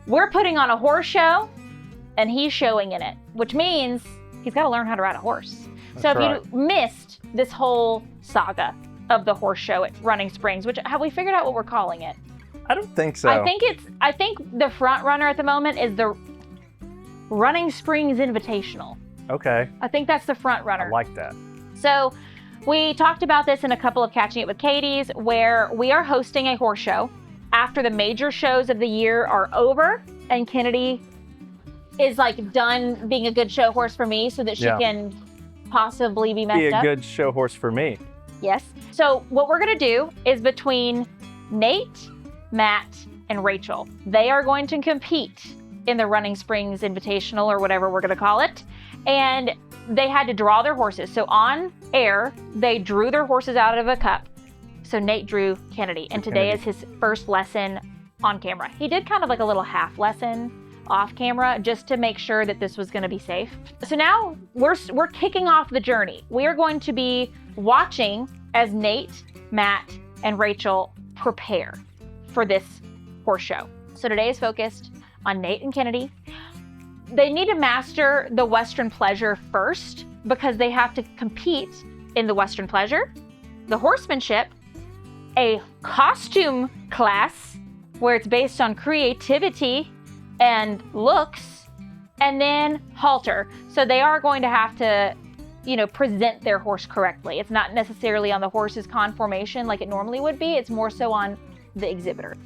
we're putting on a horse show and he's showing in it, which means he's got to learn how to ride a horse. So if you missed this whole saga of the horse show at Running Springs, which have we figured out what we're calling it? I don't think so. I think the front runner at the moment is the Running Springs Invitational. Okay. I think that's the front runner. I like that. So we talked about this in a couple of Catching It with Katie's, where we are hosting a horse show after the major shows of the year are over and Kennedy is like done being a good show horse for me so that she can possibly be messed up. Be a good show horse for me. Yes. So what we're going to do is between Nate, Matt, and Rachel, they are going to compete in the Running Springs Invitational or whatever we're going to call it. And they had to draw their horses. So on air, they drew their horses out of a cup. So Nate drew Kennedy, and today is his first lesson on camera. He did kind of like a little half lesson off camera just to make sure that this was going to be safe. So now we're kicking off the journey. We are going to be watching as Nate, Matt, and Rachel prepare for this horse show. So today is focused on Nate and Kennedy. They need to master the Western Pleasure first because they have to compete in the Western Pleasure, the horsemanship, a costume class where it's based on creativity and looks, and then halter. So they are going to have to, present their horse correctly. It's not necessarily on the horse's conformation like it normally would be. It's more so on the exhibitor.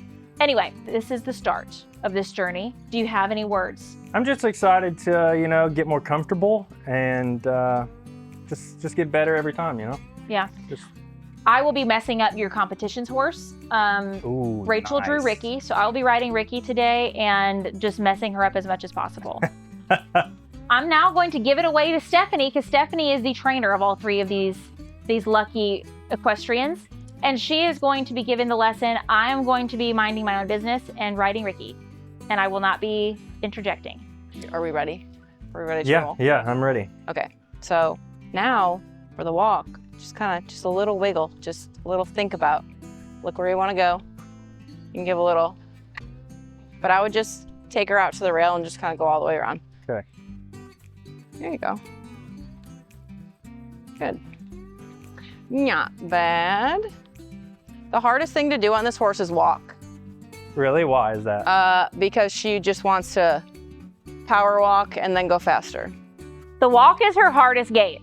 Anyway, this is the start of this journey. Do you have any words? I'm just excited to, get more comfortable and just get better every time, Yeah. I will be messing up your competition's horse. Ooh, Rachel drew nice. Ricky, so I'll be riding Ricky today and just messing her up as much as possible. I'm now going to give it away to Stephanie because Stephanie is the trainer of all three of these lucky equestrians. And she is going to be given the lesson. I am going to be minding my own business and riding Ricky. And I will not be interjecting. Are we ready? Are we ready to roll? Yeah, I'm ready. Okay, so now for the walk, just a little wiggle, just a little think about. Look where you want to go. You can give a little, but I would just take her out to the rail and just kind of go all the way around. Okay. There you go. Good. Not bad. The hardest thing to do on this horse is walk. Really? Why is that? Because she just wants to power walk and then go faster. The walk is her hardest gait.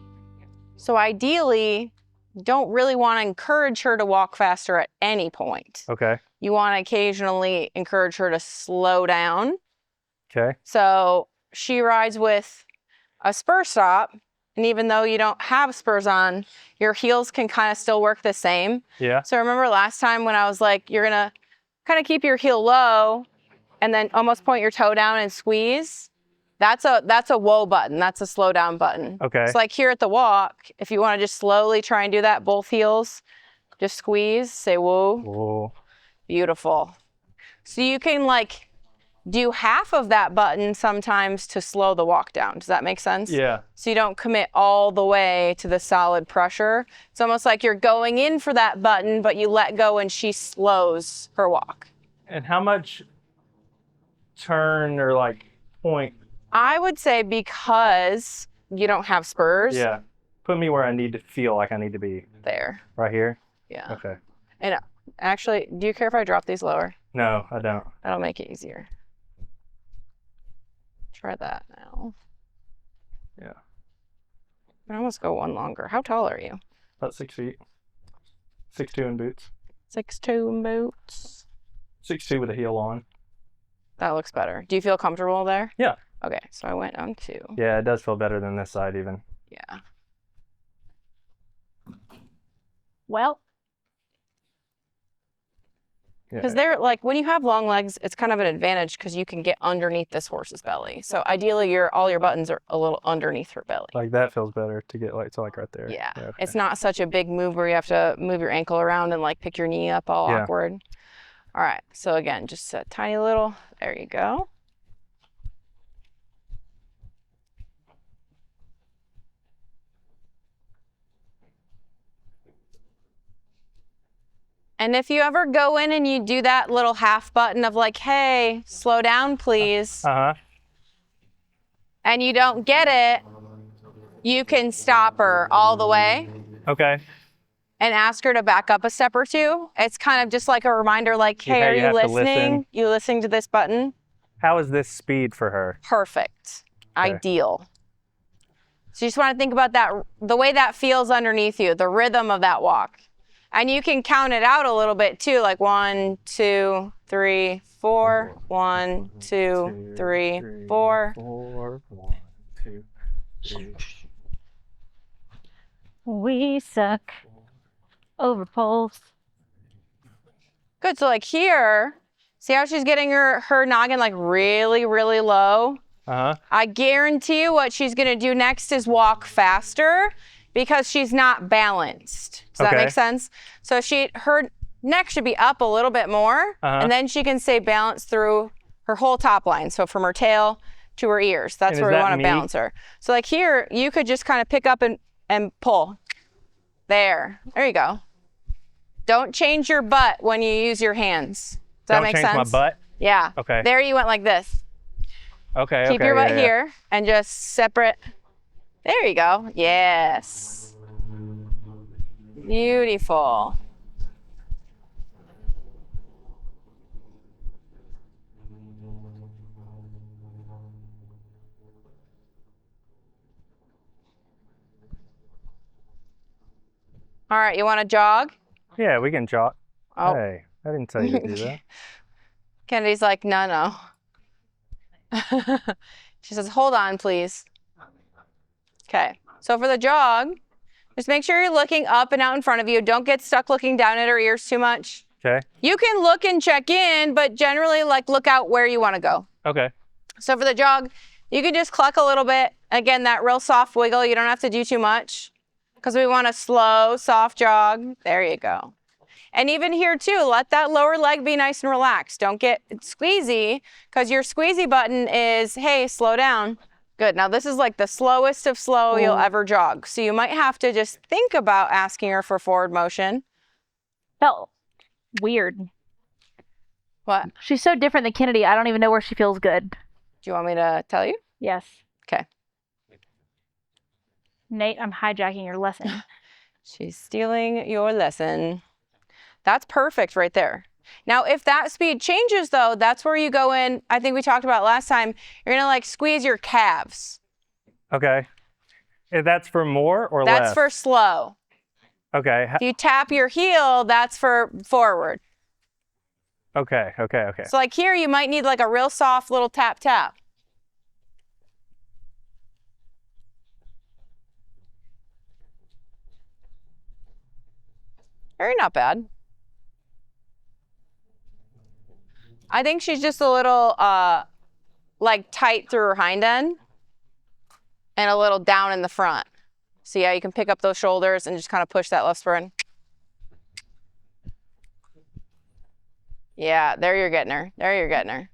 So ideally, you don't really want to encourage her to walk faster at any point. Okay. You want to occasionally encourage her to slow down. Okay. So she rides with a spur stop, and even though you don't have spurs on, your heels can kind of still work the same. Yeah. So remember last time when I was like, you're gonna kind of keep your heel low and then almost point your toe down and squeeze? That's a whoa button. That's a slow down button. Okay. It's like here at the walk, if you want to just slowly try and do that, both heels, just squeeze, say whoa. Whoa. Beautiful. So you can like do half of that button sometimes to slow the walk down. Does that make sense? Yeah. So you don't commit all the way to the solid pressure. It's almost like you're going in for that button, but you let go and she slows her walk. And how much turn or like point? I would say because you don't have spurs. Yeah. Put me where I need to feel like I need to be. There. Right here? Yeah. Okay. And actually, do you care if I drop these lower? No, I don't. That'll make it easier. Try that now. Yeah. I almost go one longer. How tall are you? About 6 feet. 6'2" in boots. 6'2" in boots. 6'2" with a heel on. That looks better. Do you feel comfortable there? Yeah. Okay, so I went on 2. Yeah, it does feel better than this side even. Yeah. Well, Because they're like, when you have long legs, it's kind of an advantage because you can get underneath this horse's belly. So ideally, all your buttons are a little underneath her belly. Like that feels better to get like right there. Yeah. Okay. It's not such a big move where you have to move your ankle around and like pick your knee up all awkward. All right. So again, just a tiny little, there you go. And if you ever go in and you do that little half button of like, hey, slow down, please, and you don't get it, you can stop her all the way. Okay. And ask her to back up a step or two. It's kind of just like a reminder, like, hey, Yeah, are you you have to listening? listen. You listening to this button? How is this speed for her? Perfect. Okay. Ideal. So you just want to think about that, the way that feels underneath you, the rhythm of that walk. And you can count it out a little bit too, like 1, 2, 3, 4. 1, 2, 3, 4. 4, 1, 2, 3. We suck over poles. Good. So like here, see how she's getting her noggin like really, really low? I guarantee you what she's going to do next is walk faster because she's not balanced. Does that make sense? So her neck should be up a little bit more, and then she can stay balanced through her whole top line. So from her tail to her ears. That's where we want to balance her. So like here, you could just kind of pick up and pull. There you go. Don't change your butt when you use your hands. Does that make sense? Don't change my butt? Yeah. Okay. There you went like this. Okay. Keep your butt here and just separate. There you go. Yes. Beautiful. All right, you want to jog? Yeah, we can jog. Oh. Hey, I didn't tell you to do that. Kennedy's like, no. She says, hold on, please. Okay, so for the jog, just make sure you're looking up and out in front of you. Don't get stuck looking down at her ears too much. Okay. You can look and check in, but generally like look out where you want to go. Okay. So for the jog, you can just cluck a little bit. Again, that real soft wiggle, you don't have to do too much because we want a slow, soft jog. There you go. And even here too, let that lower leg be nice and relaxed. Don't get squeezy because your squeezy button is, hey, slow down. Good. Now this is like the slowest of slow you'll ever jog. So you might have to just think about asking her for forward motion. Felt weird. What? She's so different than Kennedy. I don't even know where she feels good. Do you want me to tell you? Yes. Okay. Nate, I'm hijacking your lesson. She's stealing your lesson. That's perfect right there. Now, if that speed changes though, that's where you go in. I think we talked about last time. You're going to like squeeze your calves. Okay. That's for more or That's less? for slow. Okay. If you tap your heel, that's for forward. Okay. So like here, you might need like a real soft little tap, tap. Very not bad. I think she's just a little like tight through her hind end and a little down in the front. So yeah, you can pick up those shoulders and just kind of push that left spur in. Yeah, there you're getting her. There you're getting her.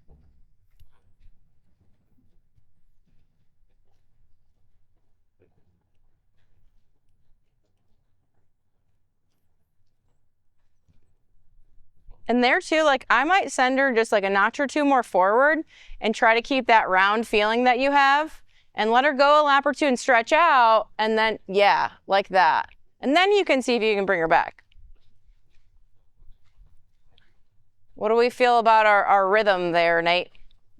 And there too, like I might send her just like a notch or two more forward and try to keep that round feeling that you have and let her go a lap or two and stretch out. And then, yeah, like that. And then you can see if you can bring her back. What do we feel about our rhythm there, Nate?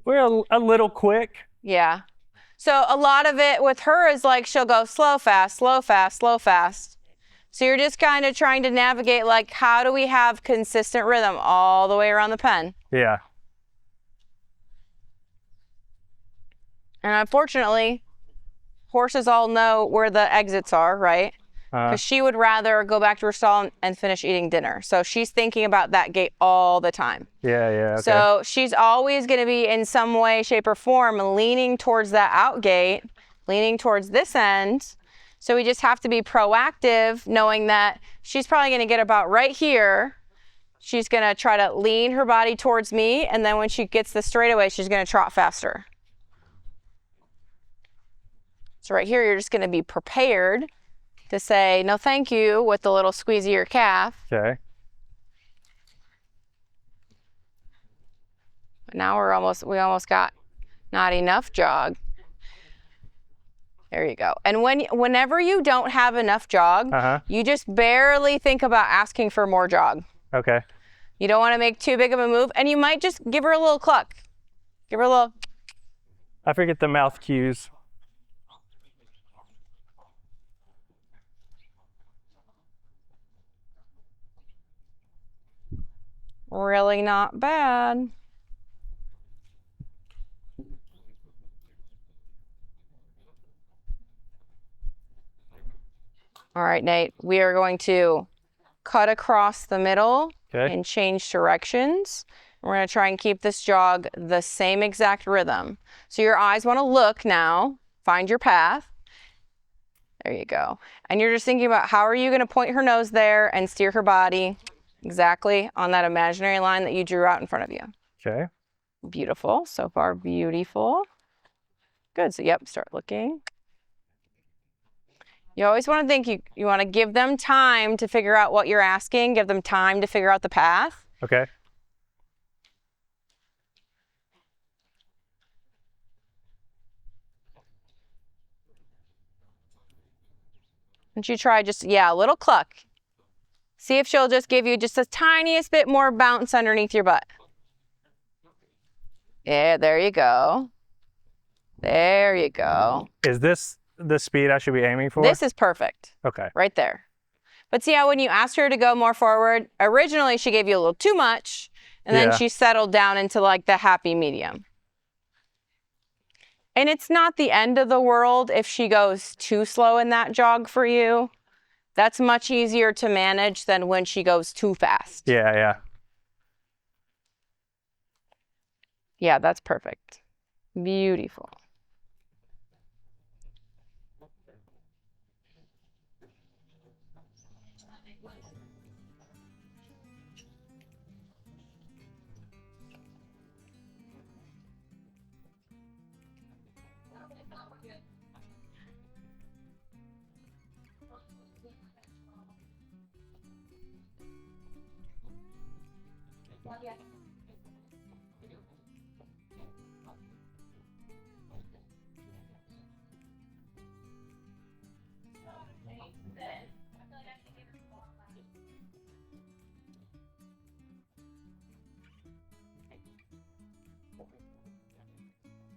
We're a little quick. Yeah. So a lot of it with her is like she'll go slow, fast, slow, fast, slow, fast. So you're just kind of trying to navigate like how do we have consistent rhythm all the way around the pen? Yeah. And unfortunately, horses all know where the exits are, right? Because she would rather go back to her stall and finish eating dinner. So she's thinking about that gate all the time. Yeah, okay. So she's always going to be in some way, shape, or form leaning towards that out gate, leaning towards this end. So we just have to be proactive, knowing that she's probably going to get about right here. She's going to try to lean her body towards me, and then when she gets the straightaway, she's going to trot faster. So right here, you're just going to be prepared to say, no thank you, with the little squeeze of your calf. Okay. Now we almost got not enough jog. There you go. And whenever you don't have enough jog, you just barely think about asking for more jog. Okay. You don't want to make too big of a move, and you might just give her a little cluck. Give her a little. I forget the mouth cues. Really not bad. All right, Nate, we are going to cut across the middle and change directions. We're going to try and keep this jog the same exact rhythm. So your eyes want to look now, find your path. There you go. And you're just thinking about how are you going to point her nose there and steer her body exactly on that imaginary line that you drew out in front of you. Okay. Beautiful. So far, beautiful. Good. So, yep, start looking. You always want to think you want to give them time to figure out what you're asking, give them time to figure out the path. Okay. And you try just, a little cluck. See if she'll just give you just the tiniest bit more bounce underneath your butt. Yeah, there you go. There you go. Is this the speed I should be aiming for? This is perfect. Okay. Right there. But see how when you asked her to go more forward, originally she gave you a little too much, and then she settled down into like the happy medium. And it's not the end of the world if she goes too slow in that jog for you. That's much easier to manage than when she goes too fast. Yeah. Yeah, that's perfect. Beautiful.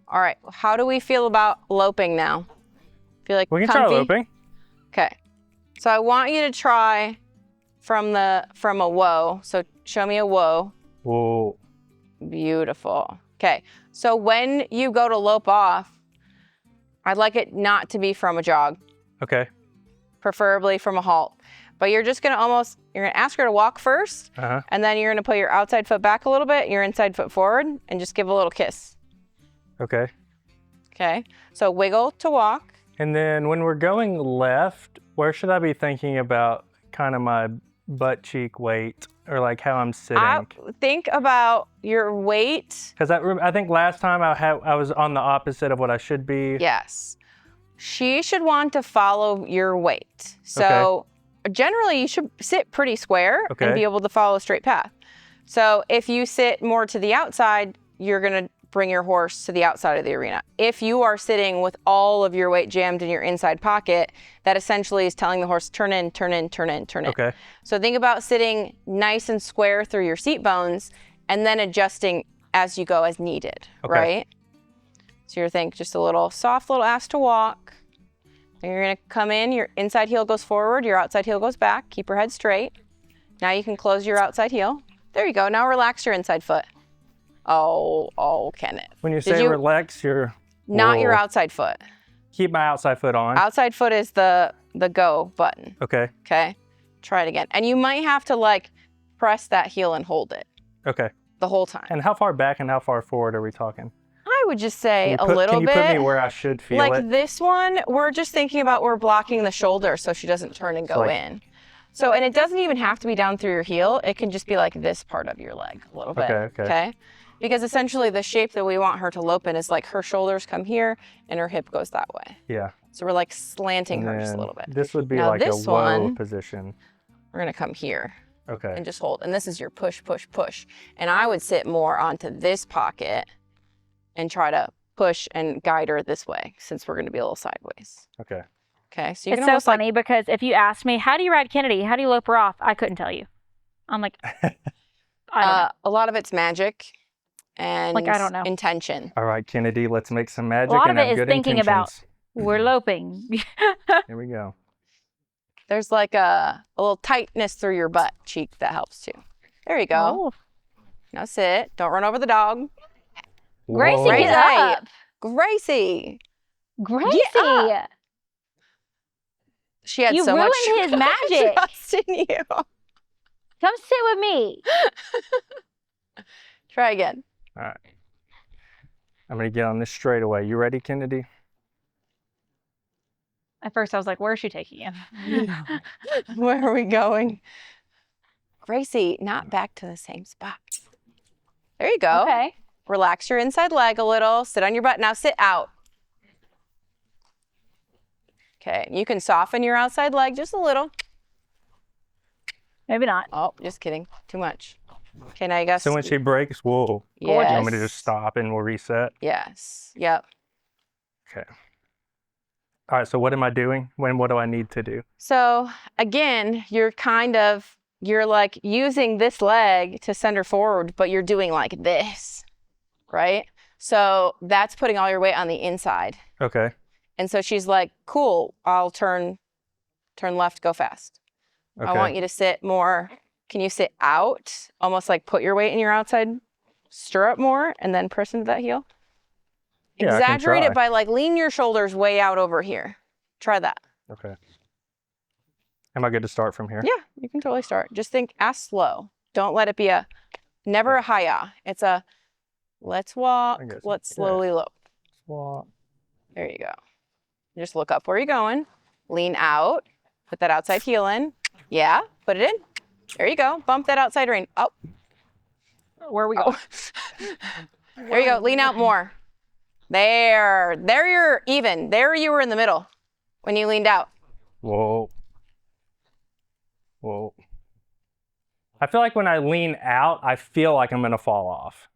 All right, how do we feel about loping now? Feel like we can comfy? try loping. Okay, so I want you to try from a whoa. So show me a whoa. Whoa. Beautiful. Okay, so when you go to lope off, I'd like it not to be from a jog. Okay. Preferably from a halt. But you're just gonna you're gonna ask her to walk first, and then you're gonna put your outside foot back a little bit, your inside foot forward, and just give a little kiss. Okay. Okay, so wiggle to walk. And then when we're going left, where should I be thinking about kind of my butt cheek weight or like how I'm sitting? Think about your weight. Because I think last time I was on the opposite of what I should be. Yes. She should want to follow your weight. So generally you should sit pretty square and be able to follow a straight path. So if you sit more to the outside, you're going to bring your horse to the outside of the arena. If you are sitting with all of your weight jammed in your inside pocket, that essentially is telling the horse, turn in, turn in, turn in, turn in. Okay. So think about sitting nice and square through your seat bones and then adjusting as you go as needed, right? So you're thinking just a little soft little ask to walk. And you're gonna come in, your inside heel goes forward, your outside heel goes back, keep your head straight. Now you can close your outside heel. There you go, now relax your inside foot. Oh, Kenneth. When you say relax, you're... Not your outside foot. Keep my outside foot on. Outside foot is the go button. Okay. Okay, try it again. And you might have to like press that heel and hold it. Okay. The whole time. And how far back and how far forward are we talking? I would just say a little bit. Can you put me where I should feel it? Like this one, we're just thinking about we're blocking the shoulder so she doesn't turn and go in. So, and it doesn't even have to be down through your heel. It can just be like this part of your leg a little bit. Okay. Because essentially the shape that we want her to lope in is like her shoulders come here and her hip goes that way. Yeah. So we're like slanting her just a little bit. This would be now like a whoa position. We're gonna come here. Okay. and just hold. And this is your push, push, push. And I would sit more onto this pocket and try to push and guide her this way, since we're going to be a little sideways. Okay. Okay, so you It's can so almost funny because if you asked me, how do you ride Kennedy? How do you lope her off? I couldn't tell you. I'm like, I don't know. a lot of it's magic and Like, I don't know. intention. All right, Kennedy, let's make some magic lot and of it have is good thinking about- intentions. We're loping. Here we go. There's like a little tightness through your butt cheek that helps too. There you go. Oh. Now sit. Don't run over the dog. Gracie, Whoa. get up. Gracie. Gracie. Get She had You so much ruined his magic. trust in you. Come sit with me. Try again. All right. I'm going to get on this straight away. You ready, Kennedy? At first, I was like, where is she taking him? Where are we going? Gracie, not back to the same spot. There you go. Okay. Relax your inside leg a little. Sit on your butt. Now sit out. Okay, you can soften your outside leg just a little. Maybe not. Oh, just kidding. Too much. Okay, now you got. So when she breaks, whoa. Yes. You want me to just stop and we'll reset? Yes. Yep. Okay. All right, so what am I doing? What do I need to do? So again, you're like using this leg to send her forward, but you're doing like this, right? So that's putting all your weight on the inside. Okay. And so she's like, cool, I'll turn left, go fast. Okay. I want you to sit more. Can you sit out? Almost like put your weight in your outside stirrup more and then press into that heel. Yeah, I can Exaggerate try. it by like lean your shoulders way out over here. Try that. Okay. Am I good to start from here? Yeah, you can totally start. Just ask slow. Don't let it be never a hi-ya. It's a let's walk, I guess, let's yeah. slowly lope. Well, There you go. Just look up where you're going. Lean out. Put that outside heel in. Yeah, put it in. There you go. Bump that outside rein. Oh, Where are we going? there you go. Lean out more. There you're even. There you were in the middle when you leaned out. whoa. Whoa. I feel like when I lean out, I feel like I'm going to fall off.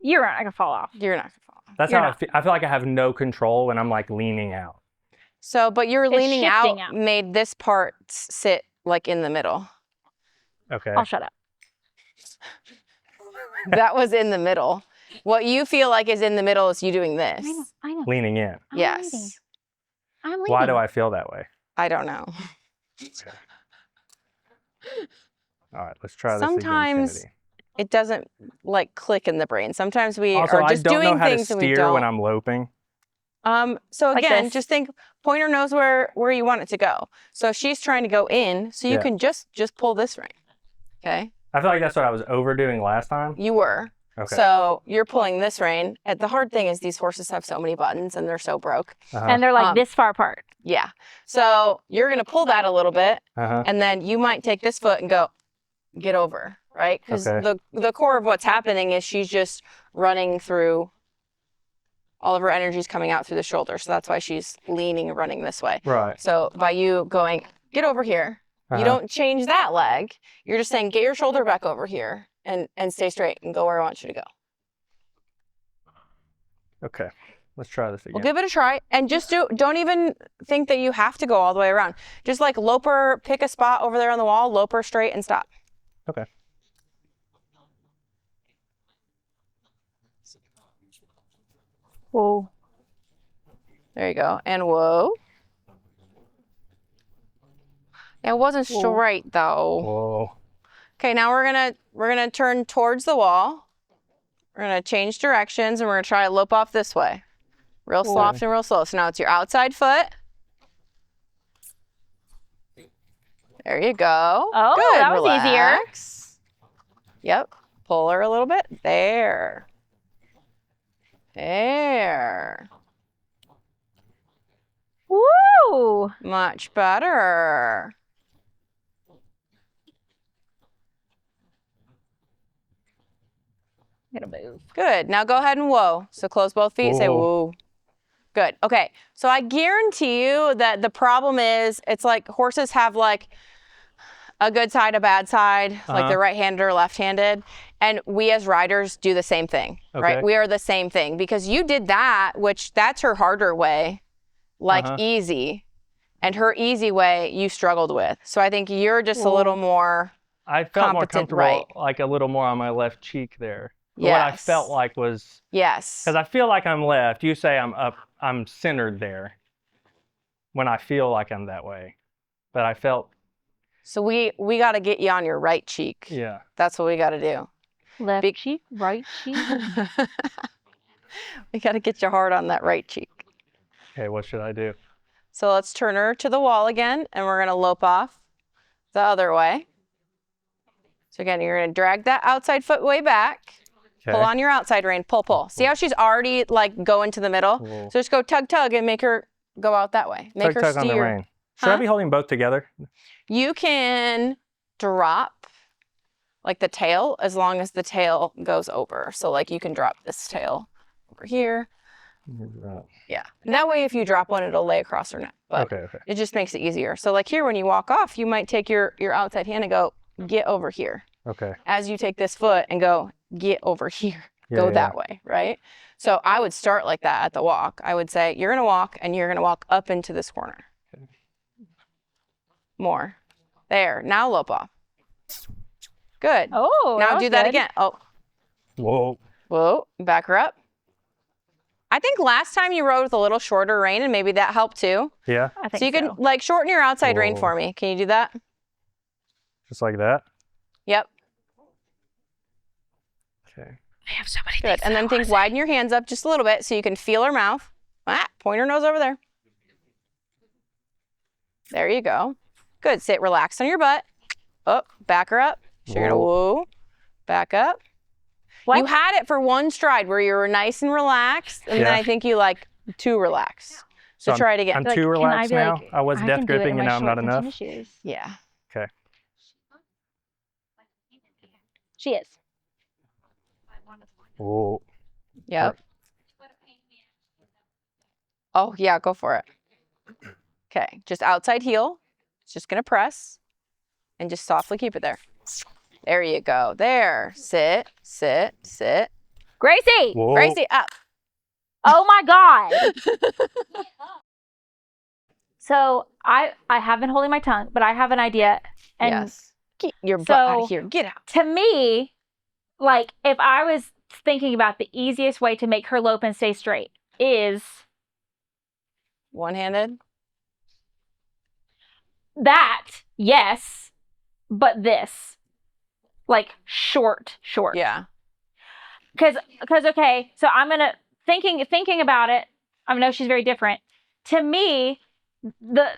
You're not going to fall off. You're not gonna fall. That's You're how not. I feel like I have no control when I'm like leaning out. So, but your It's leaning out, shifting out. made this part sit like in the middle. Okay. I'll shut up. That was in the middle. What you feel like is in the middle is you doing this. I know. Leaning in. I'm Yes. leading. I'm leading. Why do I feel that way? I don't know. Okay. All right, let's try this Sometimes again, Kennedy. it doesn't like click in the brain. Sometimes we Also, are I just don't know doing how to things and we steer don't. when I'm loping. So Like again, this. just think pointer knows where you want it to go. So if she's trying to go in, so you Yeah. can just pull this rein. Okay? I feel like that's what I was overdoing last time. You were. Okay. So you're pulling this rein. And the hard thing is these horses have so many buttons and they're so broke. Uh-huh. And they're like Um, this far apart. Yeah. So you're going to pull that a little bit. Uh-huh. And then you might take this foot and go, get over, right? Because Okay. the core of what's happening is she's just running through, all of her energy's coming out through the shoulder. So that's why she's leaning and running this way. Right. So by you going, get over here, Uh-huh. you don't change that leg. You're just saying, get your shoulder back over here and stay straight and go where I want you to go. Okay. Let's try this again. We'll give it a try. And just don't even think that you have to go all the way around. Just like loper, pick a spot over there on the wall, loper straight and stop. Okay. Whoa. There you go. And whoa. It wasn't Whoa. straight though. Whoa. Okay, now we're gonna turn towards the wall. We're gonna change directions and we're gonna try to lope off this way. Real Whoa. soft and real slow. So now it's your outside foot. There you go. Oh, Good. that was easier. Relax. Yep. Pull her a little bit. There. There. Woo! Much better. I'm gonna move. Good. Now go ahead and whoa. So close both feet. Say Whoa. whoa. Good. Okay. So I guarantee you that the problem is it's like horses have like a good side, a bad side, like Uh-huh. the right-handed or left-handed. And we as riders do the same thing, right? Okay. We are the same thing because you did that, which that's her harder way, like Uh-huh. easy. And her easy way you struggled with. So I think you're just a little more I felt more competent, comfortable, right. like a little more on my left cheek there. What I Yes. felt like was, Yes. because I feel like I'm left. You say I'm up, I'm centered there when I feel like I'm that way. But I felt, So we got to get you on your right cheek. yeah. That's what we got to do. Left Big- cheek, right cheek. We got to get you hard on that right cheek. Okay, what should I do? So let's turn her to the wall again, and we're going to lope off the other way. So again, you're going to drag that outside foot way back. Okay. Pull on your outside rein. Pull, pull. See how she's already like going to the middle? Whoa. So just go tug, tug, and make her go out that way. Make her Tug on the steer. rein. Should I Huh? be holding both together? You can drop like the tail as long as the tail goes over. So like you can drop this tail over here. Yeah. And that way if you drop one, it'll lay across her neck. But Okay. it just makes it easier. So like here when you walk off, you might take your outside hand and go, get over here. Okay. As you take this foot and go, get over here. Yeah, Go yeah. that way, right? So I would start like that at the walk. I would say, you're going to walk and you're going to walk up into this corner. More. There. Now lope off. Good. Oh, Now was do that good. again. Oh, Whoa. whoa. Back her up. I think last time you rode with a little shorter rein and maybe that helped too. Yeah, I think So you can like shorten your outside rein Whoa. for me. Can you do that? just like that. Yep. Okay. I have so many Good. And then think widen your hands up just a little bit so you can feel her mouth. Point her nose over there. There you go. Good. Sit relaxed on your butt. Oh, back her up. So you're gonna whoa. Back up. What? You had it for one stride where you were nice and relaxed, and then Yeah. I think you like too relaxed. So I'm- try it again. I'm Like, too can I relaxed be now. like, I was I death can do it in gripping my and now I'm not shorts and enough. tennis shoes. Yeah. She is. Whoa. Yep. Oh yeah, go for it. Okay, just outside heel. It's just gonna press, and just softly keep it there. There you go. There. Sit, sit, sit. Gracie! Whoa. Gracie, up. Oh my God! So I have been holding my tongue, but I have an idea. And Yes. Get your butt out so- of here. Get out. to me, like if I was thinking about the easiest way to make her lope and stay straight is One-handed. that, yes, but this. Like short. Yeah. Cause okay, so I'm gonna thinking about it. I know she's very different. To me, the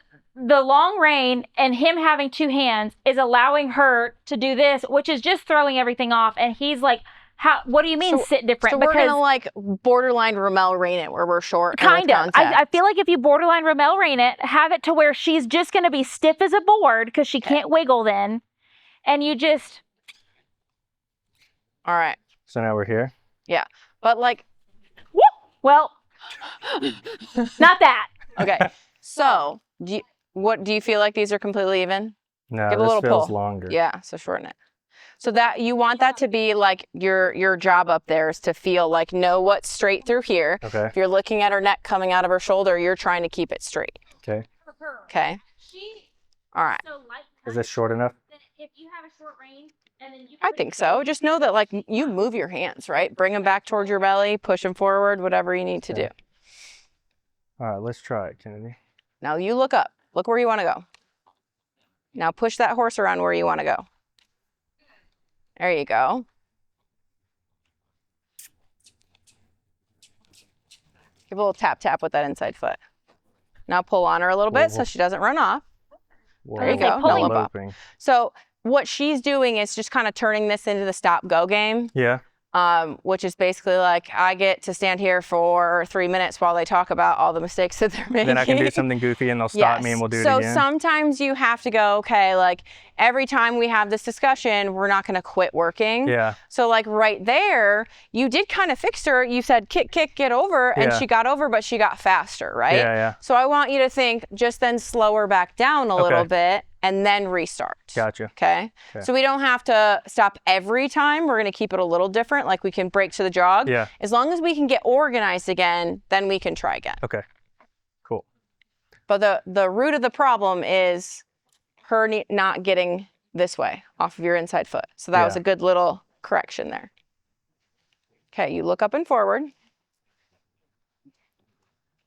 long rein and him having two hands is allowing her to do this, which is just throwing everything off. And he's like, "How? What do you mean So- sit different?" So we're because gonna like borderline Rommel rein it where we're short. and with kind of. I contact. feel like if you borderline Rommel rein it, have it to where she's just gonna be stiff as a board because she can't wiggle then, and you just All right. So now we're here. But like, well, not that. okay. So do you feel like these are completely even? No, Give a this little feels pull. longer. Yeah, so shorten it. So that you want that to be like your job up there is to feel like know what's straight through here. Okay. If you're looking at her neck coming out of her shoulder, you're trying to keep it straight. Okay. Okay. All right. Is this short enough? If you have a short rein, and then you I think so. Just know that like you move your hands, right? Bring them back towards your belly, push them forward, whatever you need to do. Okay. All right, let's try it, Kennedy. Now you look up. Look where you want to go. Now push that horse around where you want to go. There you go. Give a little tap tap with that inside foot. Now pull on her a little bit Whoa. so she doesn't run off. Whoa, There you go. No Pulling. limp up. Loping. So what she's doing is just kind of turning this into the stop go game. Yeah. Which is basically like I get to stand here for 3 minutes while they talk about all the mistakes that they're making. Then I can do something goofy and they'll stop me and we'll do it So again. sometimes you have to go, okay, like every time we have this discussion, we're not going to quit working. Yeah. So like right there, you did kind of fix her. You said kick, kick, get over, and Yeah. she got over, but she got faster, right? Yeah, yeah. So I want you to think just then slow her back down a little Okay. bit and then restart. Gotcha. Okay? So we don't have to stop every time. We're going to keep it a little different. Like we can break to the jog. Yeah. As long as we can get organized again, then we can try again. Okay. Cool. But the root of the problem is her not getting this way off of your inside foot. So that was a good little correction there. Okay, you look up and forward.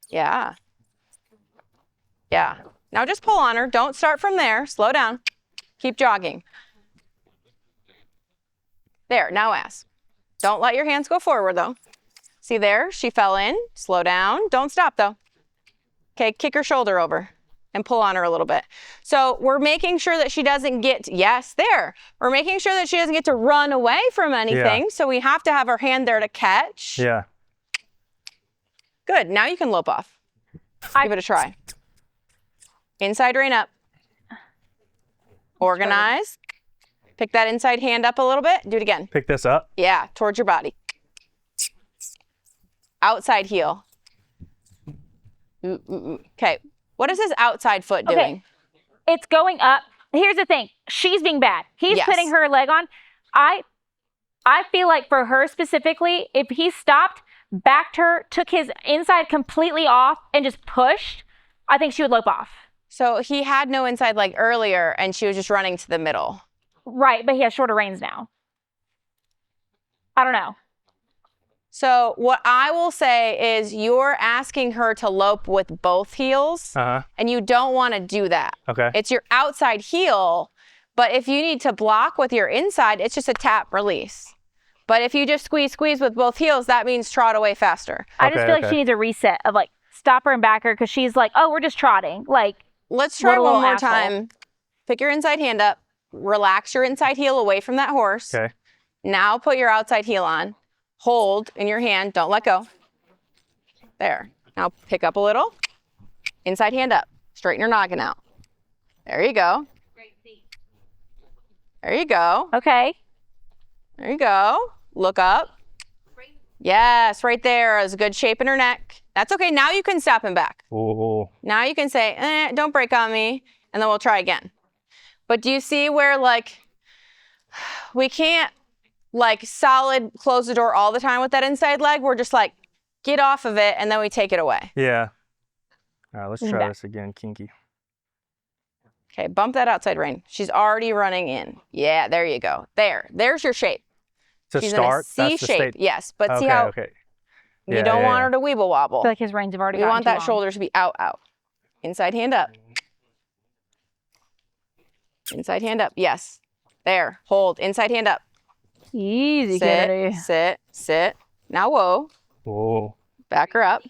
Yeah. Yeah. Now just pull on her. Don't start from there. Slow down. Keep jogging. There, now ask. Don't let your hands go forward though. See there, she fell in. Slow down. Don't stop though. Okay, kick her shoulder over and pull on her a little bit. So we're making sure that she doesn't get, yes, there. We're making sure that she doesn't get to run away from anything. So we have to have her hand there to catch. Yeah. Good, now you can lope off. Give it a try. Inside rein up. Organize. Pick that inside hand up a little bit. Do it again. Pick this up. Yeah, towards your body. Outside heel. Okay, what is his outside foot doing? It's going up. Here's the thing. She's being bad. He's putting her leg on. I feel like for her specifically, if he stopped, backed her, took his inside completely off, and just pushed, I think she would lope off. So he had no inside leg earlier, and she was just running to the middle. Right, but he has shorter reins now. I don't know. So what I will say is you're asking her to lope with both heels, and you don't want to do that. Okay. It's your outside heel, but if you need to block with your inside, it's just a tap release. But if you just squeeze with both heels, that means trot away faster. I just feel like she needs a reset of like stop her and back her because she's like, oh, we're just trotting. Like, let's try one more time. Pick your inside hand up, relax your inside heel away from that horse. Okay. Now put your outside heel on. Hold in your hand, don't let go. There. Now pick up a little. Inside hand up. Straighten your noggin out. There you go. There you go. Okay. There you go. Look up. Yes, right there is a good shape in her neck. That's okay. Now you can stop and back. Ooh. Now you can say, don't break on me, and then we'll try again. But do you see where, like, we can't, like, solid close the door all the time with that inside leg? We're just like, get off of it, and then we take it away. Yeah. All right, let's try this again, Kinky. Okay, bump that outside rein. She's already running in. Yeah, there you go. There's your shape. To start? She's in a C shape, yes. But see how you don't want her to weeble wobble. I feel like his reins have already We gotten want too that long. shoulder to be out. Inside hand up. Inside hand up, yes. There, hold, inside hand up. Easy, Kennedy. Sit. Now, whoa. Whoa. Back her up.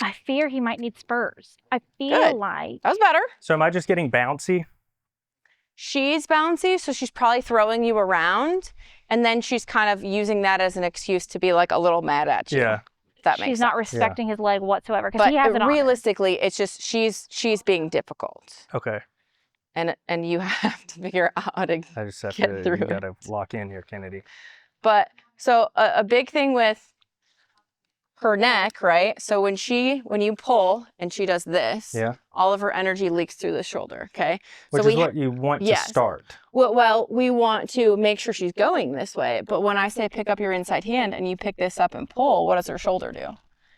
I fear he might need spurs. I feel like. That was better. So am I just getting bouncy? She's bouncy, so she's probably throwing you around, and then she's kind of using that as an excuse to be like a little mad at you. Yeah. If that makes sense. She's not respecting his leg whatsoever because But he has it on. realistically, it's just she's being difficult. Okay. And you have to figure out how to I just have get through you it. got to lock in here, Kennedy. But so a big thing with her neck, right? So when you pull and she does this, all of her energy leaks through the shoulder, okay? Which is what you want to start. Well, we want to make sure she's going this way. But when I say pick up your inside hand and you pick this up and pull, what does her shoulder do?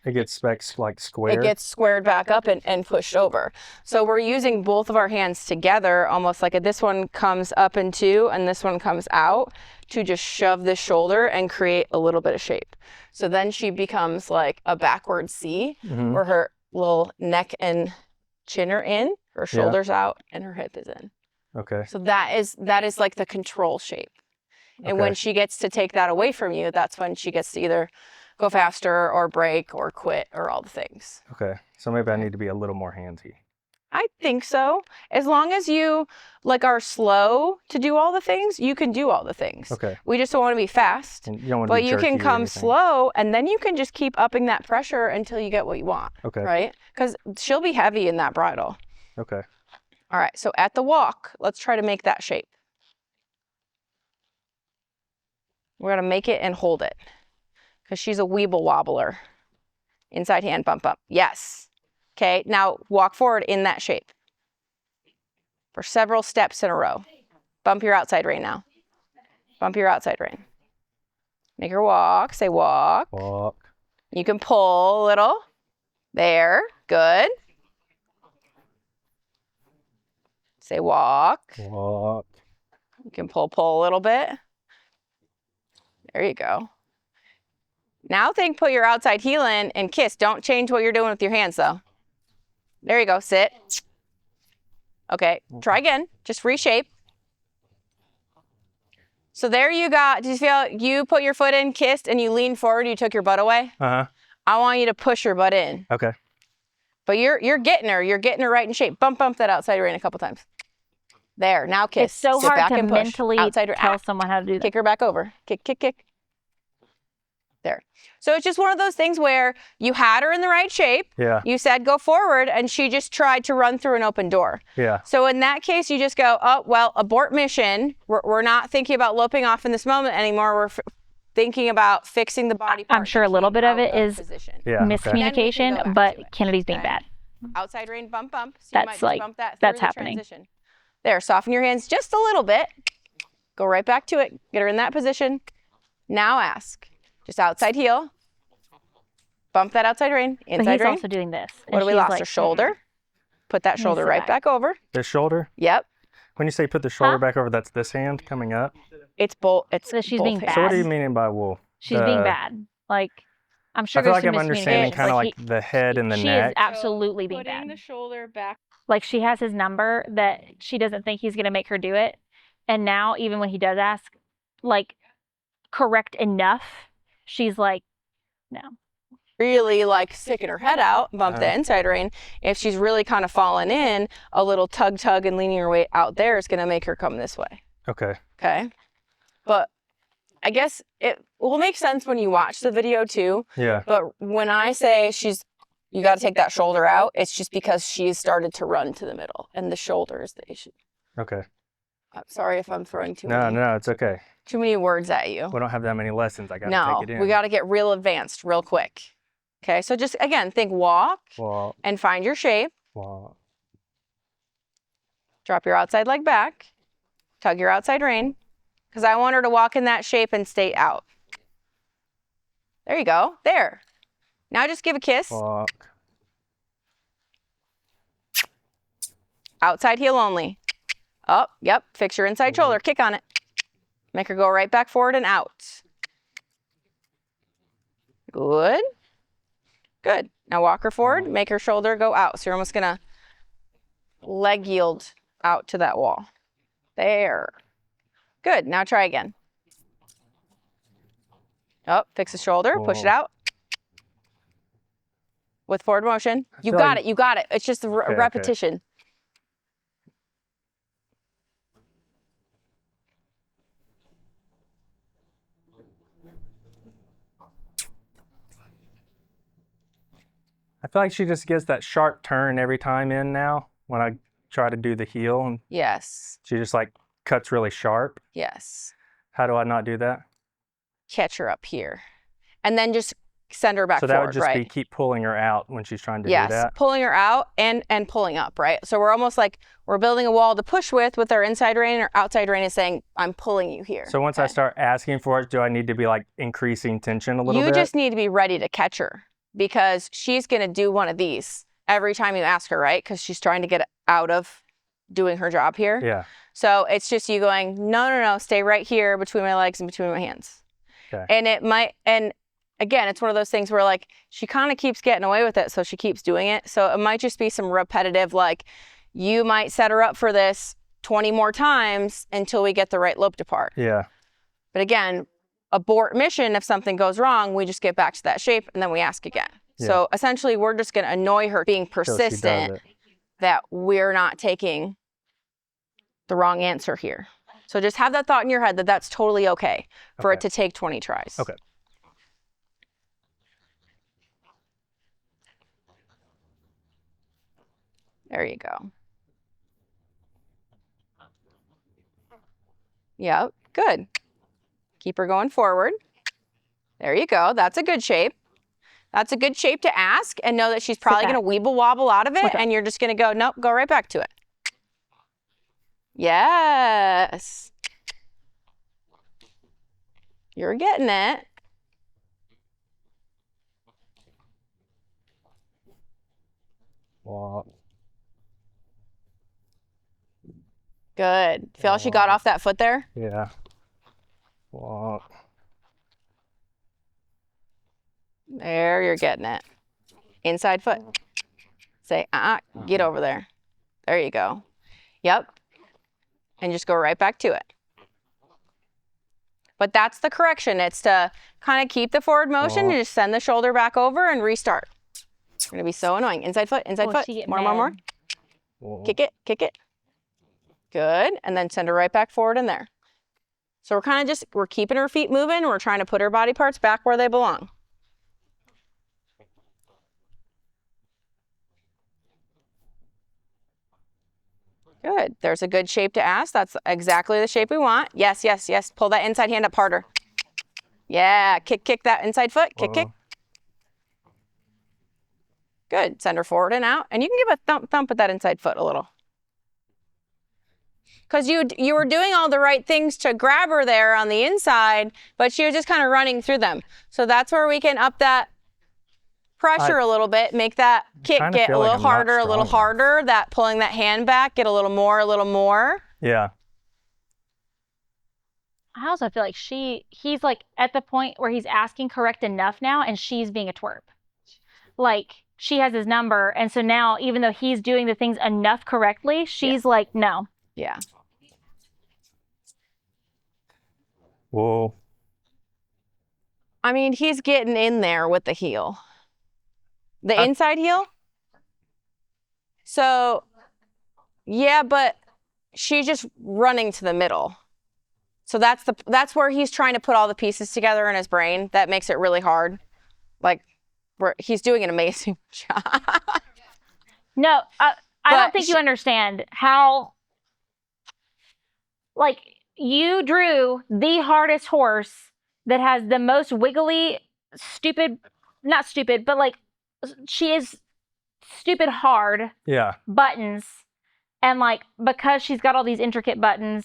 It gets like squared. It gets squared back up and pushed over. So we're using both of our hands together, almost like this one comes up in two and this one comes out, to just shove this shoulder and create a little bit of shape. So then she becomes like a backward C, where her little neck and chin are in, her shoulders out, and her hip is in. Okay. So that is like the control shape. And when she gets to take that away from you, that's when she gets to either go faster or break or quit or all the things. Okay. So maybe I need to be a little more handsy. I think so. As long as you are slow to do all the things, you can do all the things. Okay. We just don't want to be fast. And you don't want to but be you jerky can or come anything. slow, and then you can just keep upping that pressure until you get what you want. Okay. Right? Because she'll be heavy in that bridle. Okay. All right. So at the walk, let's try to make that shape. We're going to make it and hold it. Because she's a weeble wobbler. Inside hand bump up. Yes. Okay, now walk forward in that shape. for several steps in a row. Bump your outside rein now. Bump your outside rein. Make her walk. Say walk. Walk. You can pull a little. There. Good. Say walk. Walk. You can pull a little bit. There you go. Now put your outside heel in and kiss. Don't change what you're doing with your hands though. There you go. Sit. Okay. Try again. Just reshape. So there you got, did you feel you put your foot in, kissed, and you leaned forward, you took your butt away? Uh-huh. I want you to push your butt in. Okay. But you're getting her. You're getting her right in shape. Bump that outside rein a couple times. There, now kiss. It's so Sit hard back to and push. mentally Outside tell someone how to do that. Kick her back over. Kick, kick, kick. There. So it's just one of those things where you had her in the right shape. Yeah. You said go forward, and she just tried to run through an open door. Yeah. So in that case, you just go, oh, well, abort mission. We're not thinking about loping off in this moment anymore. We're thinking about fixing the body part. I'm sure a little bit of it is miscommunication, Okay. but Kennedy's being bad. Outside rein, bump. So That's you might just bump that that's through the happening. transition. There, soften your hands just a little bit. Go right back to it. Get her in that position. Now ask. Just outside heel. Bump that outside rein. But Inside he's rein. also doing this. What do we lost? Her shoulder. Put that shoulder right back over. The shoulder? Yep. When you say put the shoulder back over, that's this hand coming up? It's both. It's So she's both being hands. So what do bad. you mean by wool? She's being bad. Like, I'm sure I feel there's like some I'm understanding miscommunication. kind of like the head and the she neck. is absolutely being Putting bad. the shoulder back. Like, she has his number that she doesn't think he's going to make her do it. And now, even when he does ask, like, correct enough, she's like, no. Really like sticking her head out, bump the inside rein. If she's really kind of fallen in, a little tug and leaning her weight out there is going to make her come this way. Okay. Okay. But I guess it will make sense when you watch the video too. Yeah. But when I say you got to take that shoulder out, it's just because she's started to run to the middle and the shoulder is the issue. Okay. I'm sorry if I'm throwing too No, it's okay. many words at you. We don't have that many lessons. I got to No, take it in. we got to get real advanced real quick. Okay, so just again, think walk Walk, and find your shape. walk. Drop your outside leg back. Tug your outside rein. Because I want her to walk in that shape and stay out. There you go. There. Now just give a kiss. Walk. Outside heel only. Up. Yep. Fix your inside shoulder. Kick on it. Make her go right back forward and out. Good. Good. Now walk her forward. Make her shoulder go out. So you're almost going to leg yield out to that wall. There. Good. Now try again. Up. Fix the shoulder. Push it out. With forward motion. You got it. You got it. It's just a repetition. I feel like she just gets that sharp turn every time in now when I try to do the heel. And Yes. she just like cuts really sharp. Yes. How do I not do that? Catch her up here. And then just send her back So forward, that would just right? be keep pulling her out when she's trying to do Yes, that? pulling her out and pulling up, right? So we're almost like we're building a wall to push with our inside rein, and our outside rein is saying, I'm pulling you here. So once I start asking for it, do I need to be like increasing tension a little bit? You just need to be ready to catch her because she's going to do one of these every time you ask her, right? Because she's trying to get out of doing her job here. Yeah. So it's just you going, no, stay right here between my legs and between my hands. Okay. And it might, and again, it's one of those things where like she kind of keeps getting away with it, so she keeps doing it. So it might just be some repetitive, like you might set her up for this 20 more times until we get the right lope depart. Yeah. But again, abort mission, if something goes wrong, we just get back to that shape and then we ask again. Yeah. So essentially we're just going to annoy her being Till she does persistent it. that we're not taking the wrong answer here. So just have that thought in your head that that's totally okay for it to take 20 tries. Okay. There you go. Yep, good. Keep her going forward. There you go. That's a good shape. That's a good shape to ask and know that she's probably going to weeble wobble out of it, Okay. and you're just going to go, nope, go right back to it. Yes. You're getting it. Walk. Good. Feel how she got off that foot there? Yeah. Walk. There, you're getting it. Inside foot. Say, get over there. There you go. Yep. And just go right back to it. But that's the correction. It's to kind of keep the forward motion and just send the shoulder back over and restart. It's going to be so annoying. Inside foot, inside foot. More. Kick it, kick it. Good. And then send her right back forward in there. So we're kind of we're keeping her feet moving. We're trying to put her body parts back where they belong. Good. There's a good shape to ask. That's exactly the shape we want. Yes, yes, yes. Pull that inside hand up harder. Yeah. Kick that inside foot. Kick. Good. Send her forward and out. And you can give a thump at that inside foot a little. Because you were doing all the right things to grab her there on the inside, but she was just kind of running through them. So that's where we can up that pressure a little bit, make that kick get a little harder, that pulling that hand back, get a little more. Yeah. I also feel like he's like at the point where he's asking correct enough now, and she's being a twerp. Like, she has his number, and so now, even though he's doing the things enough correctly, she's like, no. Yeah. Whoa. I mean, he's getting in there with the heel. The inside heel? So, yeah, but she's just running to the middle. So that's where he's trying to put all the pieces together in his brain. That makes it really hard. Like, he's doing an amazing job. No, I don't think you understand how, like, you drew the hardest horse that has the most wiggly, not stupid, but like, she is stupid hard buttons. And like, because she's got all these intricate buttons,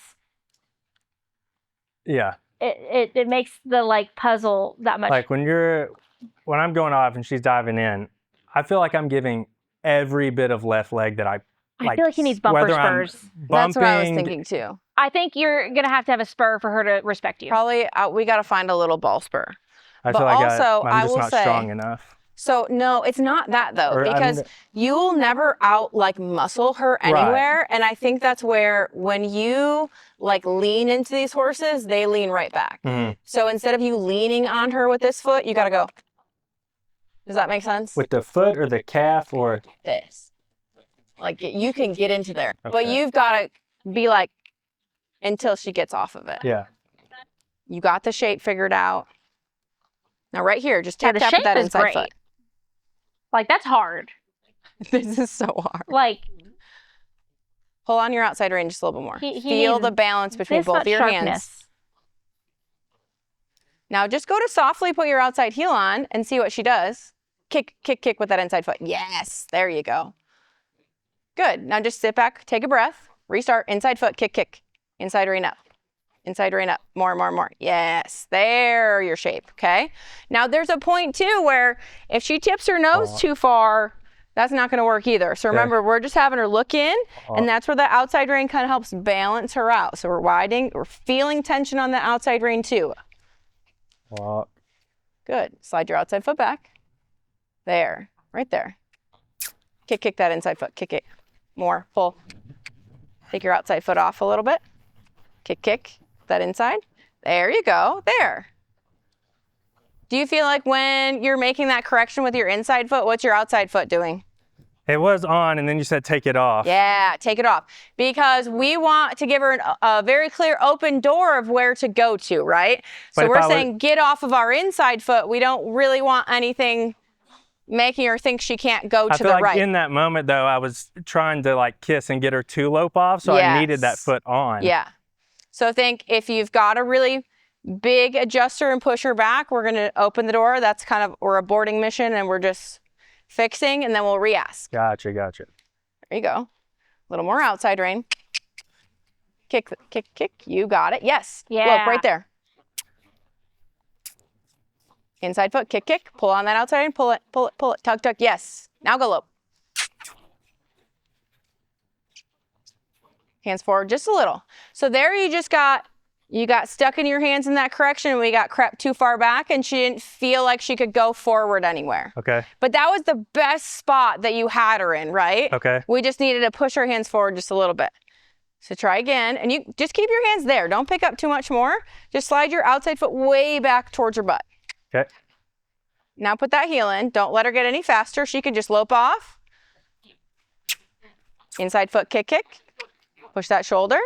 it makes the like puzzle that much. Like when I'm going off and she's diving in, I feel like I'm giving every bit of left leg that I feel like he needs bumper spurs. That's what I was thinking too. I think you're going to have a spur for her to respect you. Probably, we got to find a little ball spur. I feel like I'm just not strong enough. So no, it's not that though, because you will never out like muscle her anywhere. Right. And I think that's where when you like lean into these horses, they lean right back. Mm-hmm. So instead of you leaning on her with this foot, you got to go. Does that make sense? With the foot or the calf or? This. Like you can get into there, but you've got to be like until she gets off of it. Yeah. You got the shape figured out. Now right here, just tap at that inside foot. Like, that's hard. This is so hard. Like, pull on your outside rein just a little bit more. Feel the balance between both of your hands. Now just go to softly put your outside heel on and see what she does. Kick with that inside foot. Yes, there you go. Good. Now just sit back, take a breath, restart, inside foot, kick. Inside rein up. Inside rein up. More. Yes, there, your shape, okay? Now there's a point too where if she tips her nose too far, that's not gonna work either. So remember, we're just having her look in, and that's where the outside rein kind of helps balance her out. So we're widening, we're feeling tension on the outside rein too. Good. Slide your outside foot back. There, right there. Kick that inside foot, kick it. More, pull. Take your outside foot off a little bit. Kick that inside. There you go, there. Do you feel like when you're making that correction with your inside foot, what's your outside foot doing? It was on, and then you said take it off. Yeah, take it off. Because we want to give her a very clear open door of where to go to, right? So we're saying get off of our inside foot. We don't really want anything making her think she can't go to the right. I feel like in that moment, though, I was trying to like kiss and get her to lope off, so I needed that foot on. Yeah. So think if you've got a really big adjuster and push her back, we're going to open the door. That's kind of, we're aborting mission and we're just fixing, and then we'll re-ask. Gotcha. There you go. A little more outside rein. kick, kick, kick. You got it. Yes. Yeah. Lope right there. Inside foot, kick, kick. Pull on that outside and pull it, pull it, pull it. Tug, tug. Yes. Now go lope. Hands forward just a little. So there you got stuck in your hands in that correction and we got crept too far back and she didn't feel like she could go forward anywhere. Okay. But that was the best spot that you had her in, right? Okay. We just needed to push her hands forward just a little bit. So try again. And you just keep your hands there. Don't pick up too much more. Just slide your outside foot way back towards your butt. Okay. Now put that heel in. Don't let her get any faster. She can just lope off. Inside foot, kick, kick. Push that shoulder.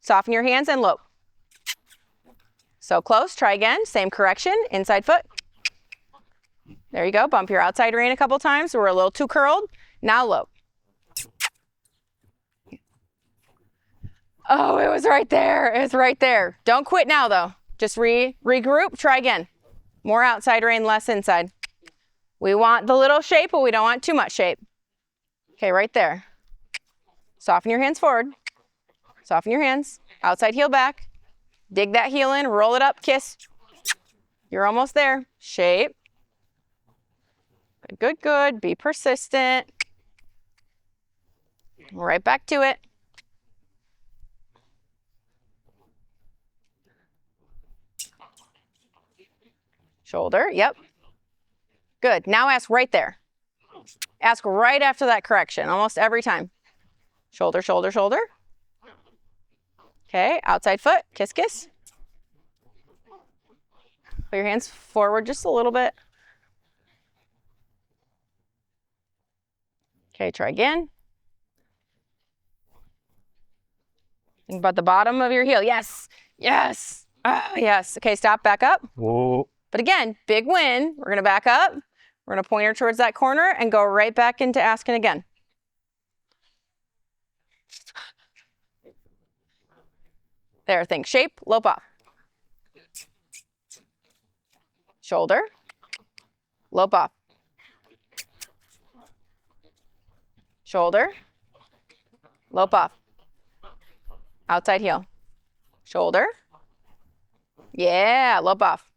Soften your hands and lope. So close. Try again. Same correction. Inside foot. There you go. Bump your outside rein a couple times. We're a little too curled. Now lope. Oh, it was right there. It was right there. Don't quit now, though. Just regroup. Try again. More outside rein, less inside. We want the little shape, but we don't want too much shape. Okay, right there. Soften your hands forward. Soften your hands. Outside heel back. Dig that heel in. Roll it up. Kiss. You're almost there. Shape. Good, good, good. Be persistent. Right back to it. Shoulder, yep. Good, now ask right there. Ask right after that correction, almost every time. Shoulder, shoulder, shoulder. Okay, outside foot, kiss, kiss. Put your hands forward just a little bit. Okay, try again. Think about the bottom of your heel, yes, yes, yes. Okay, stop, back up. Whoa. But again, big win. We're gonna back up. We're gonna point her towards that corner and go right back into asking again. There, think shape, lope off. Shoulder, lope off. Shoulder, lope off. Outside heel. Shoulder. Yeah, lope off.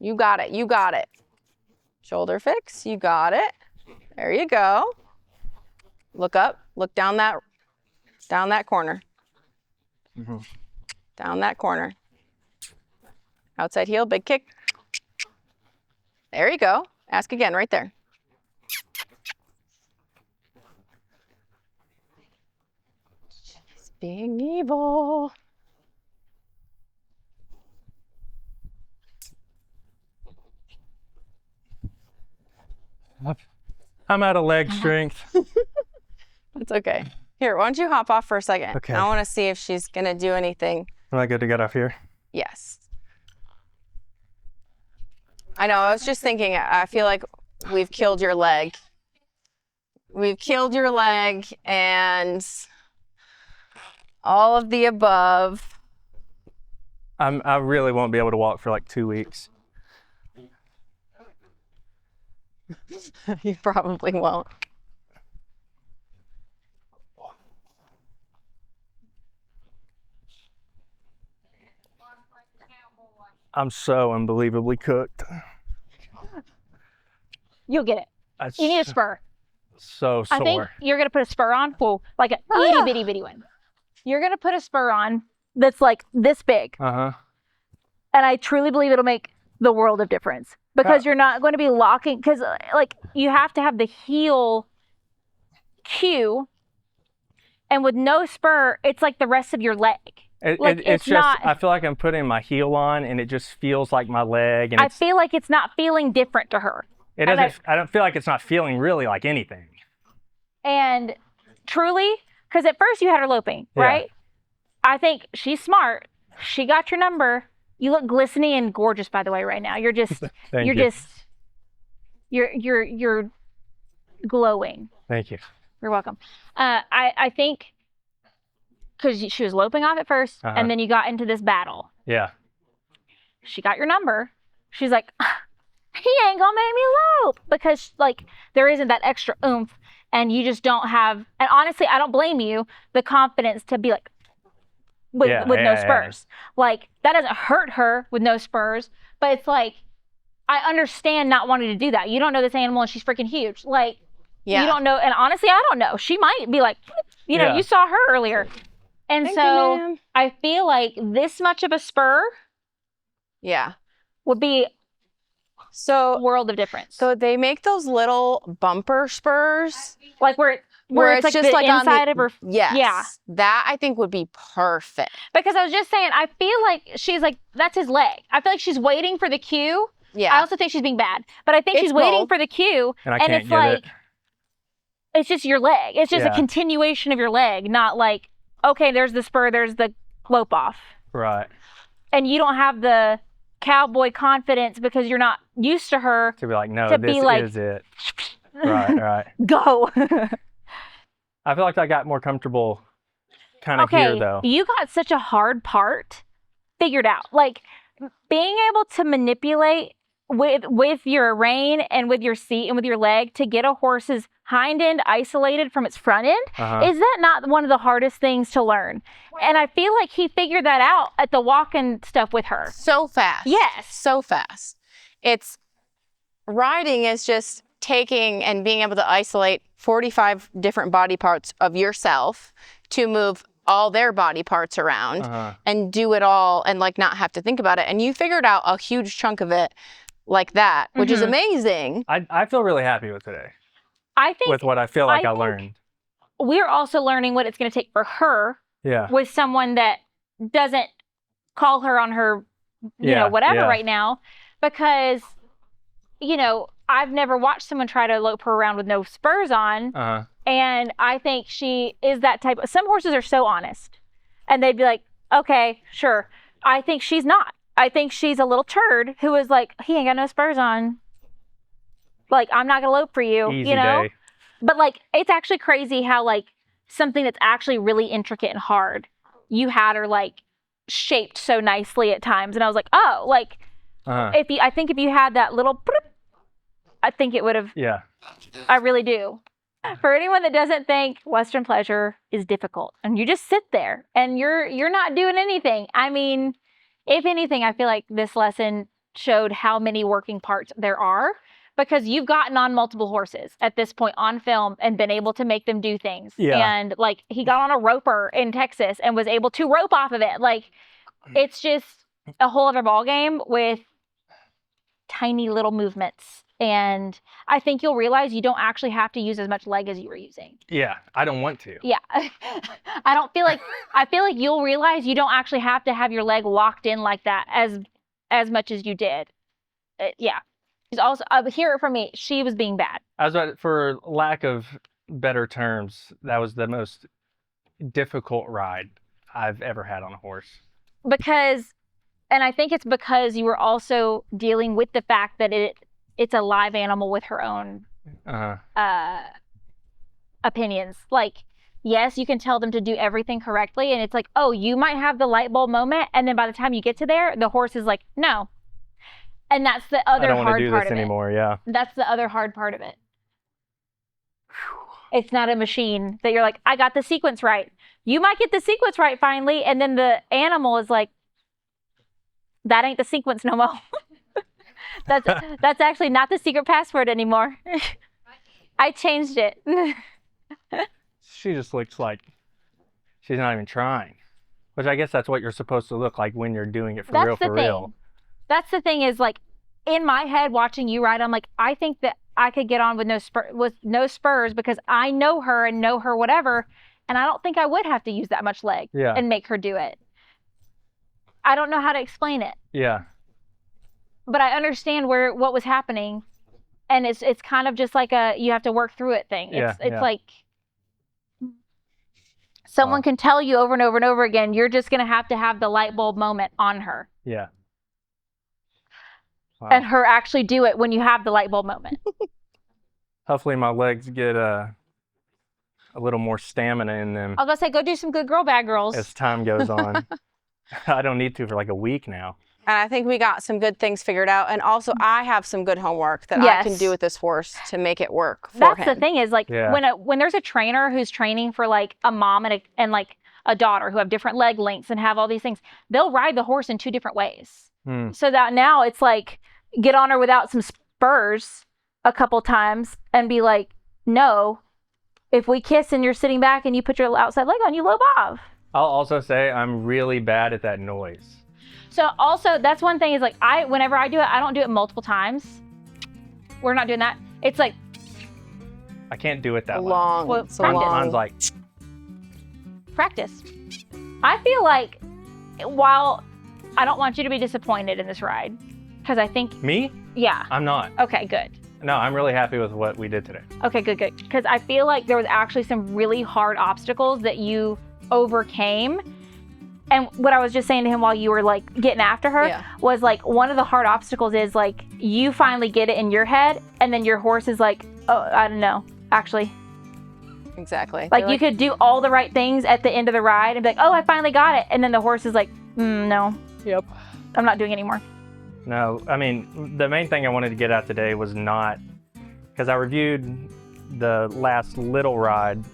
You got it, you got it. Shoulder fix, you got it. There you go. Look up, look down that corner. Mm-hmm. Down that corner. Outside heel, big kick. There you go. Ask again, right there. She's being evil. I'm out of leg strength. That's okay. Here, why don't you hop off for a second? Okay. I want to see if she's going to do anything. Am I good to get off here? Yes. I know, I was just thinking, I feel like we've killed your leg. We've killed your leg and all of the above. I really won't be able to walk for like 2 weeks. You probably won't. I'm so unbelievably cooked. You'll get it. You need a spur. So sore. I think you're going to put a spur on, well, like a itty bitty bitty one. You're going to put a spur on that's like this big. Uh-huh. And I truly believe it'll make the world of difference because you're not going to be locking, because like you have to have the heel cue, and with no spur, it's like the rest of your leg. It's just, not, I feel like I'm putting my heel on and it just feels like my leg. And I feel like it's not feeling different to her. It doesn't, I don't feel like it's not feeling really like anything. And truly, because at first you had her loping, right? I think she's smart. She got your number. You look glistening and gorgeous, by the way, right now. You're just, you're glowing. Thank you. You're welcome. I think because she was loping off at first, and then you got into this battle. Yeah. She got your number. She's like, he ain't gonna make me lope, because like there isn't that extra oomph and you just don't have, and honestly, I don't blame you, the confidence to be like, with no spurs. Like, that doesn't hurt her with no spurs, but it's like, I understand not wanting to do that. You don't know this animal and she's freaking huge. Like, you don't know. And honestly, I don't know. She might be like, you know, you saw her earlier. And Thank so you, ma'am. I feel like this much of a spur would be so a world of difference. So they make those little bumper spurs. Like where it's like just the like inside of her. Yes. Yeah. That I think would be perfect. Because I was just saying, I feel like she's like, that's his leg. I feel like she's waiting for the cue. Yeah. I also think she's being bad. But I think It's she's waiting both. for the cue. And I can't it's get like, it. it's just your leg. It's just a continuation of your leg, not like, okay, there's the spur, there's the lope off. Right. And you don't have the cowboy confidence because you're not used to her. To be like, no, to this be like, is it. Right. Go. I feel like I got more comfortable kind of here, though. You got such a hard part figured out. Like, being able to manipulate with your rein and with your seat and with your leg to get a horse's hind end isolated from its front end, is that not one of the hardest things to learn? And I feel like he figured that out at the walk-in stuff with her. So fast. Yes. So fast. It's riding is just taking and being able to isolate 45 different body parts of yourself to move all their body parts around and do it all and like not have to think about it. And you figured out a huge chunk of it like that, which is amazing. I feel really happy with today. I think with what I feel like I learned. We're also learning what it's going to take for her with someone that doesn't call her on her, you know, whatever right now. Because, you know, I've never watched someone try to lope her around with no spurs on. And I think she is that type of, some horses are so honest and they'd be like, okay, sure. I think she's not. I think she's a little turd who is like, he ain't got no spurs on. Like, I'm not gonna lope for you, Easy you know? day. But like, it's actually crazy how like something that's actually really intricate and hard, you had her like shaped so nicely at times. And I was like, oh, like I think if you had that little, I think it would have. Yeah. I really do. For anyone that doesn't think Western pleasure is difficult and you just sit there and you're not doing anything. I mean, if anything, I feel like this lesson showed how many working parts there are because you've gotten on multiple horses at this point on film and been able to make them do things. Yeah. And like he got on a roper in Texas and was able to rope off of it. Like it's just a whole other ballgame with tiny little movements. And I think you'll realize you don't actually have to use as much leg as you were using. Yeah, I don't want to. Yeah. I feel like you'll realize you don't actually have to have your leg locked in like that as much as you did. Yeah. She's also, hear it from me, she was being bad. For lack of better terms, that was the most difficult ride I've ever had on a horse. And I think it's because you were also dealing with the fact that it's a live animal with her own opinions. Like, yes, you can tell them to do everything correctly. And it's like, oh, you might have the light bulb moment. And then by the time you get to there, the horse is like, no. And that's the other hard part of it. I don't want to do this anymore, yeah. That's the other hard part of it. It's not a machine that you're like, I got the sequence right. You might get the sequence right finally. And then the animal is like, that ain't the sequence no more. That's actually not the secret password anymore. I changed it. She just looks like she's not even trying, which I guess that's what you're supposed to look like when you're doing it for real. That's the thing is like in my head watching you ride, I'm like, I think that I could get on with no spurs because I know her and know her whatever, and I don't think I would have to use that much leg and make her do it. I don't know how to explain it. Yeah. But I understand what was happening, and it's kind of just like you have to work through it thing. It's like someone can tell you over and over and over again, you're just gonna have to have the light bulb moment on her. Yeah. Wow. And her actually do it when you have the light bulb moment. Hopefully my legs get a little more stamina in them. I was about to say, go do some good girl, bad girls. As time goes on. I don't need to for like a week now. And I think we got some good things figured out. And also, I have some good homework that I can do with this horse to make it work for him. That's the thing is, like, when there's a trainer who's training for, like, a mom and like, a daughter who have different leg lengths and have all these things, they'll ride the horse in 2 different ways. So that now it's like, get on her without some spurs a couple times and be like, no, if we kiss and you're sitting back and you put your outside leg on, you lope off. I'll also say I'm really bad at that noise. So also, that's one thing is, like, whenever I do it, I don't do it multiple times. We're not doing that. It's like, I can't do it that long. Well, Mine's like practice. I feel like, while I don't want you to be disappointed in this ride, because I think me? Yeah. I'm not. Okay, good. No, I'm really happy with what we did today. Okay, good. Because I feel like there was actually some really hard obstacles that you overcame. And what I was just saying to him while you were, like, getting after her was, like, one of the hard obstacles is, like, you finally get it in your head, and then your horse is like, oh, I don't know, actually. Exactly. Like, you could do all the right things at the end of the ride and be like, oh, I finally got it. And then the horse is like, no. Yep. I'm not doing anymore. No, I mean, the main thing I wanted to get at today was not, because I reviewed the last little ride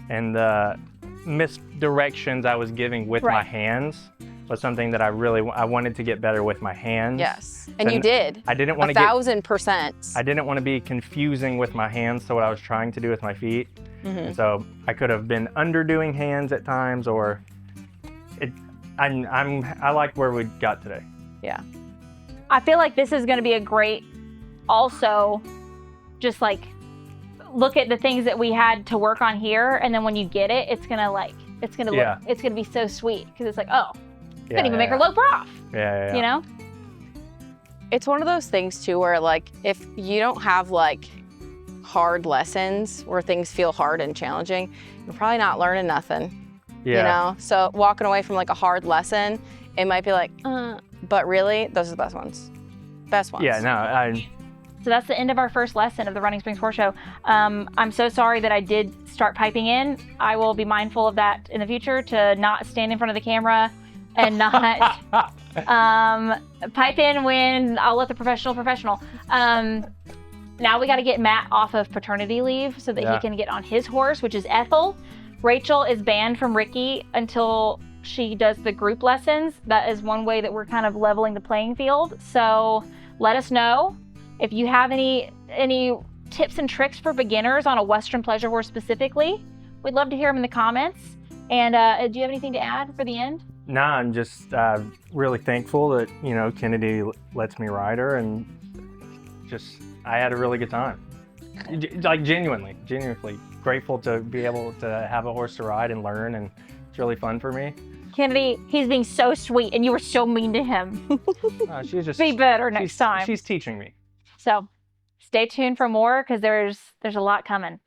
and the misdirections I was giving with my hands was something that I wanted to get better with my hands. Yes, and you did. I didn't want to 1,000%. I didn't want to be confusing with my hands to what I was trying to do with my feet. And so I could have been underdoing hands at times, or I like where we got today. Yeah. I feel like this is going to be a great, also, just like, look at the things that we had to work on here, and then when you get it, it's gonna be so sweet, because it's like, oh, couldn't even make her lope off. Yeah. You know? It's one of those things too where, like, if you don't have, like, hard lessons where things feel hard and challenging, you're probably not learning nothing. Yeah. You know? So walking away from, like, a hard lesson, it might be like, but really, those are the best ones. Best ones. Yeah, no, So that's the end of our first lesson of the Running Springs Horse Show. I'm so sorry that I did start piping in. I will be mindful of that in the future, to not stand in front of the camera and not pipe in when I'll let the professional. Now we got to get Matt off of paternity leave so that he can get on his horse, which is Ethel. Rachel is banned from Ricky until she does the group lessons. That is one way that we're kind of leveling the playing field. So let us know if you have any tips and tricks for beginners on a Western pleasure horse specifically. We'd love to hear them in the comments. And do you have anything to add for the end? No, I'm just really thankful that, Kennedy lets me ride her, and just, I had a really good time. Like, genuinely grateful to be able to have a horse to ride and learn, and it's really fun for me. Kennedy, he's being so sweet, and you were so mean to him. She's just be better next time. She's teaching me. So stay tuned for more, because there's a lot coming.